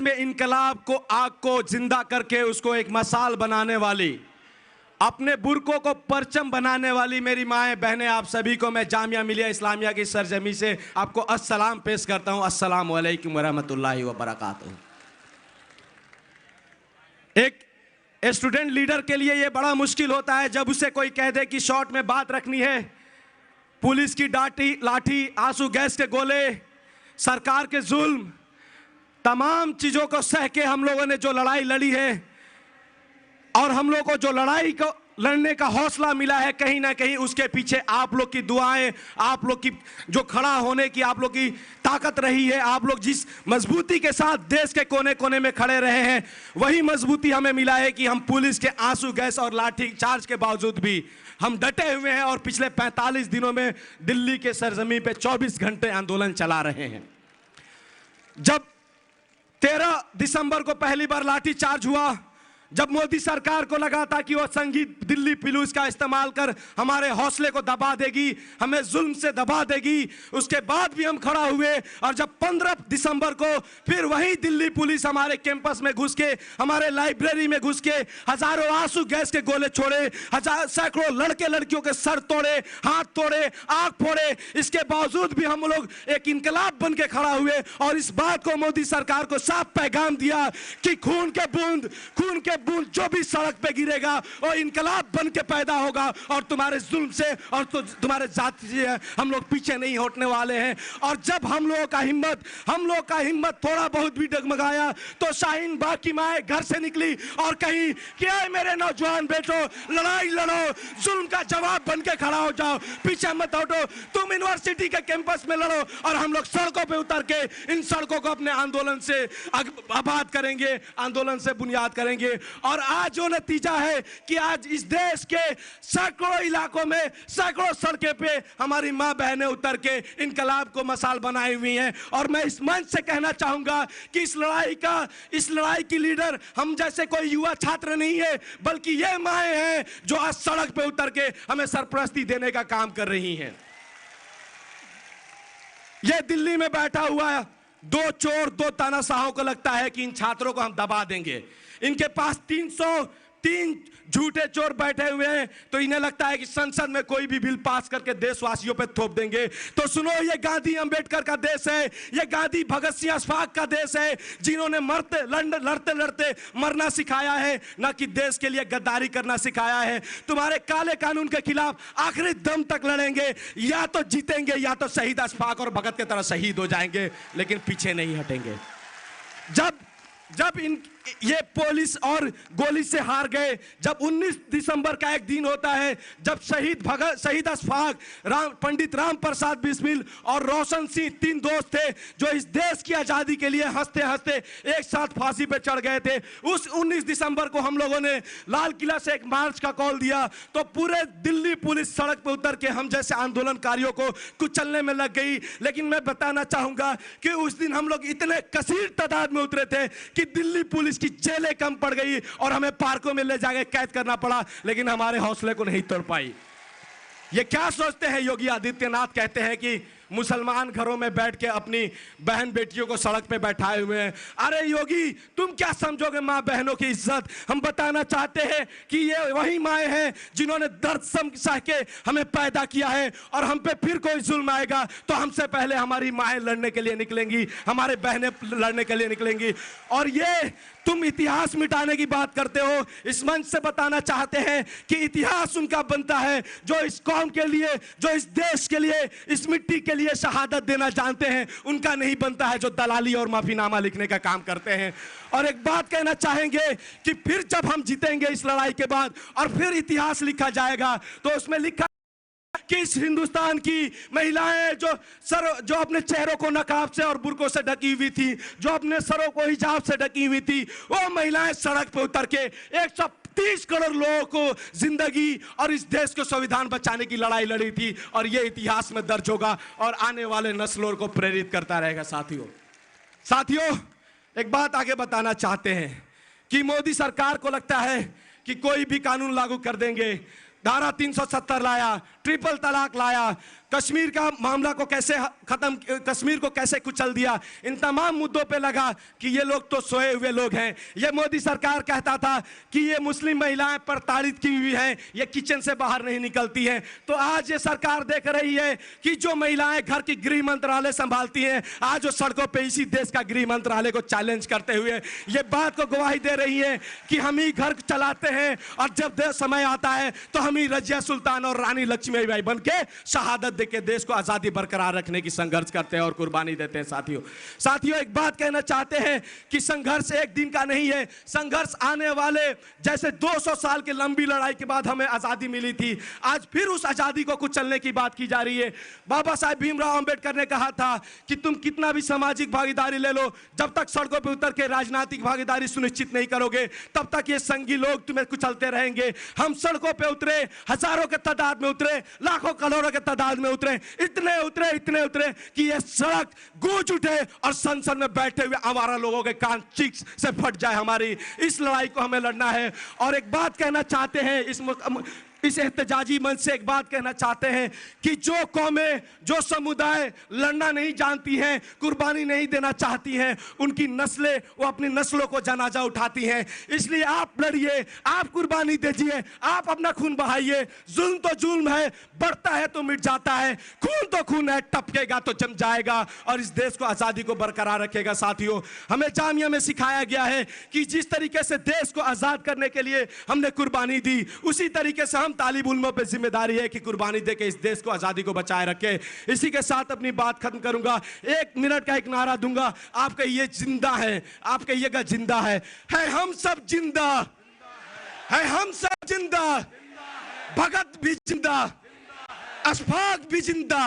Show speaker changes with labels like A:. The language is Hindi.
A: देश में इनकलाब को, आग को जिंदा करके उसको एक मसाल बनाने वाली, अपने बुरकों को परचम बनाने वाली मेरी माएँ बहनें, आप सभी को मैं जामिया मिलिया इस्लामिया की सरजमी से आपको अस्सलाम पेश करता हूँ। अस्सलामु अलैकुम वरहमतुल्लाहि वबरकातुहू। एक स्टूडेंट लीडर के लिए यह बड़ा मुश्किल होता है जब उसे कोई कह दे कि शॉर्ट में बात रखनी है, पुलिस की डांटी, लाठी, आंसू गैस के गोले, सरकार के जुल्म, तमाम चीजों को सह के हम लोगों ने जो लड़ाई लड़ी है और हम लोग को जो लड़ाई को लड़ने का हौसला मिला है, कहीं ना कहीं उसके पीछे आप लोग की दुआएं, आप लोग की जो खड़ा होने की आप लोग की ताकत रही है, आप लोग जिस मजबूती के साथ देश के कोने कोने में खड़े रहे हैं, वही मजबूती हमें मिला है कि हम पुलिस के आंसू गैस और लाठी चार्ज के बावजूद भी हम डटे हुए हैं और पिछले 45 दिनों में दिल्ली के सरजमी पे 24 घंटे आंदोलन चला रहे हैं। जब 13 दिसंबर को पहली बार लाठी चार्ज हुआ, जब मोदी सरकार को लगा था कि वो संगीत दिल्ली पुलिस का इस्तेमाल कर हमारे हौसले को दबा देगी, हमें जुल्म से दबा देगी, उसके बाद भी हम खड़ा हुए। और जब 15 दिसंबर को फिर वही दिल्ली पुलिस हमारे कैंपस में घुस के, हमारे लाइब्रेरी में घुस के हजारों आंसू गैस के गोले छोड़े, सैकड़ों लड़के लड़कियों के सर तोड़े, हाथ तोड़े, आंख फोड़े, इसके बावजूद भी हम लोग एक इनकलाब बन के खड़ा हुए और इस बात को मोदी सरकार को साफ पैगाम दिया कि खून के बूंद जो भी सड़क पे गिरेगा वो इनकलाब बन के पैदा होगा और तुम्हारे जुल्म से और तुम्हारे जाति से हम लोग पीछे नहीं हटने वाले हैं। और जब हम लोगों का हिम्मत थोड़ा बहुत भी डगमगाया तो शाहीन बाग की माए घर से निकली और कही कि मेरे नौजवान बेटो, लड़ाई लड़ो, जुल्म का जवाब बन के खड़ा हो जाओ, पीछे मत हटो, तुम यूनिवर्सिटी के कैंपस में लड़ो और हम लोग सड़कों पे उतर के इन सड़कों को अपने आंदोलन से आबाद करेंगे, आंदोलन से बुनियाद करेंगे। और आज जो नतीजा है कि आज इस देश के सैकड़ों इलाकों में, सैकड़ों सड़कें पे हमारी मां बहनें उतर के इनकलाब को मसाल बनाई हुई हैं। और मैं इस मंच से कहना चाहूंगा कि इस लड़ाई की लीडर हम जैसे कोई युवा छात्र नहीं है, बल्कि ये माएं हैं जो आज सड़क पे उतर के हमें सरपरस्ती देने का काम कर रही हैं। ये दिल्ली में बैठा हुआ है दो चोर, दो तानाशाहों को लगता है कि इन छात्रों को हम दबा देंगे। इनके पास 303 झूठे चोर बैठे हुए हैं तो इन्हें लगता है कि संसद में कोई भी बिल पास करके देशवासियों पे थोप देंगे। तो सुनो, ये गांधी अंबेडकर का देश है, ये गांधी भगत सिंह अशफाक का देश है, जिन्होंने लड़ते लड़ते मरना सिखाया है, ना कि देश के लिए गद्दारी करना सिखाया है। तुम्हारे काले कानून के खिलाफ आखिरी दम तक लड़ेंगे, या तो जीतेंगे या तो शहीद अशफाक और भगत की तरह शहीद हो जाएंगे, लेकिन पीछे नहीं हटेंगे। जब ये पुलिस और गोली से हार गए, जब 19 दिसंबर का एक दिन होता है जब शहीद अशफाक, पंडित राम प्रसाद बिस्मिल और रोशन सिंह, 3 दोस्त थे जो इस देश की आजादी के लिए हंसते हंसते एक साथ फांसी पे चढ़ गए थे। उस 19 दिसंबर को हम लोगों ने लाल किला से एक मार्च का कॉल दिया तो पूरे दिल्ली पुलिस सड़क पे उतर के हम जैसे आंदोलनकारियों को कुचलने में लग गई। लेकिन मैं बताना चाहूंगा कि उस दिन हम लोग इतने कसीर तादाद में उतरे थे कि दिल्ली पुलिस की जेलें कम पड़ गई और हमें पार्कों में ले जाके कैद करना पड़ा, लेकिन हमारे हौसले को नहीं तोड़ पाई। ये क्या सोचते हैं? योगी आदित्यनाथ कहते हैं कि मुसलमान घरों में बैठ के अपनी बहन बेटियों को सड़क पे बैठाए हुए हैं। अरे योगी, तुम क्या समझोगे माँ बहनों की इज्जत? हम बताना चाहते हैं कि ये वही माएँ हैं जिन्होंने दर्द सह के हमें पैदा किया है और हम पे फिर कोई जुल्म आएगा तो हमसे पहले हमारी माएँ लड़ने के लिए निकलेंगी, हमारे बहनें लड़ने के लिए निकलेंगी। और ये तुम इतिहास मिटाने की बात करते हो, इस मंच से बताना चाहते हैं कि इतिहास उनका बनता है जो इस कौम के लिए, जो इस देश के लिए, इस मिट्टी के लिए शहादत देना जानते हैं। उनका नहीं बनता है जो दलाली और माफीनामा लिखने का काम करते हैं। और एक बात कहना चाहेंगे कि फिर जब हम जीतेंगे इस लड़ाई के बाद और फिर इतिहास लिखा जाएगा तो उसमें लिखा कि इस हिंदुस्तान की महिलाएं जो अपने चेहरों को नकाब से और बुर्कों से ढकी हुई थी, जो अपने सरों को हिजाब से ढकी हुई थी, वो महिलाएं सड़क पर उतर के 130 करोड़ लोगों को जिंदगी और इस देश को संविधान बचाने की लड़ाई लड़ी थी। और ये इतिहास में दर्ज होगा और आने वाले नस्लों को प्रेरित करता रहेगा। साथियों, एक बात आगे बताना चाहते हैं कि मोदी सरकार को लगता है कि कोई भी कानून लागू कर देंगे। धारा 370 लाया, ट्रिपल तलाक लाया, कश्मीर का मामला को कैसे खत्म, कश्मीर को कैसे कुचल दिया, इन तमाम मुद्दों पे लगा कि ये लोग तो सोए हुए लोग हैं। ये मोदी सरकार कहता था कि ये मुस्लिम महिलाएं प्रताड़ित की हुई हैं, ये किचन से बाहर नहीं निकलती हैं। तो आज ये सरकार देख रही है कि जो महिलाएं घर की गृह मंत्रालय संभालती हैं, आज वो सड़कों पे इसी देश का गृह मंत्रालय को चैलेंज करते हुए ये बात को गवाही दे रही है कि हम ही घर चलाते हैं और जब समय आता है तो हम ही रजिया सुल्तान और रानी लक्ष्मीबाई बन के शहादत देके देश को आजादी बरकरार रखने की संघर्ष करते हैं और कुर्बानी देते हैं। साथियों एक बात कहना चाहते हैं कि संघर्ष एक दिन का नहीं है, संघर्ष आने वाले, जैसे 200 साल की लंबी लड़ाई के बाद हमें आजादी मिली थी, आज फिर उस आजादी को कुचलने की बात की जा रही है। बाबा साहेब भीमराव अंबेडकर ने कहा था कि तुम कितना भी सामाजिक भागीदारी ले लो, जब तक सड़कों पर उतर के राजनीतिक भागीदारी सुनिश्चित नहीं करोगे तब तक ये संघी लोग तुम्हें कुचलते रहेंगे। हम सड़कों पे उतरे, हजारों के तादाद में उतरे, लाखों करोड़ों के तादाद में उतरे, इतने उतरे कि ये सड़क गूंज उठे और संसद में बैठे हुए आवारा लोगों के कान चीख से फट जाए। हमारी इस लड़ाई को हमें लड़ना है। और एक बात कहना चाहते हैं, इस एहतजाजी मंच से एक बात कहना चाहते हैं कि जो कौमें, जो समुदाय लड़ना नहीं जानती हैं, कुर्बानी नहीं देना चाहती हैं, उनकी नस्लें वो अपनी नस्लों को जनाजा उठाती हैं। इसलिए आप लड़िए, आप कुर्बानी दीजिए, आप अपना खून बहाइए। जुल्म तो जुल्म है, बढ़ता है तो मिट जाता है, खून तो खून है, टपकेगा तो जम जाएगा और इस देश को आजादी को बरकरार रखेगा। साथियों हमें जामिया में सिखाया गया है कि जिस तरीके से देश को आजाद करने के लिए हमने कुर्बानी दी, उसी तरीके से तालिब उलमा पे जिम्मेदारी है कि कुर्बानी देके इस देश को आजादी को बचाए रखे। इसी के साथ अपनी बात खत्म करूंगा। 1 मिनट का एक नारा दूंगा, आप कहिए जिंदा है, आप कहिएगा जिंदा है हम सब जिंदा है, हम सब जिंदा, भगत भी जिंदा, अशफाक भी जिंदा।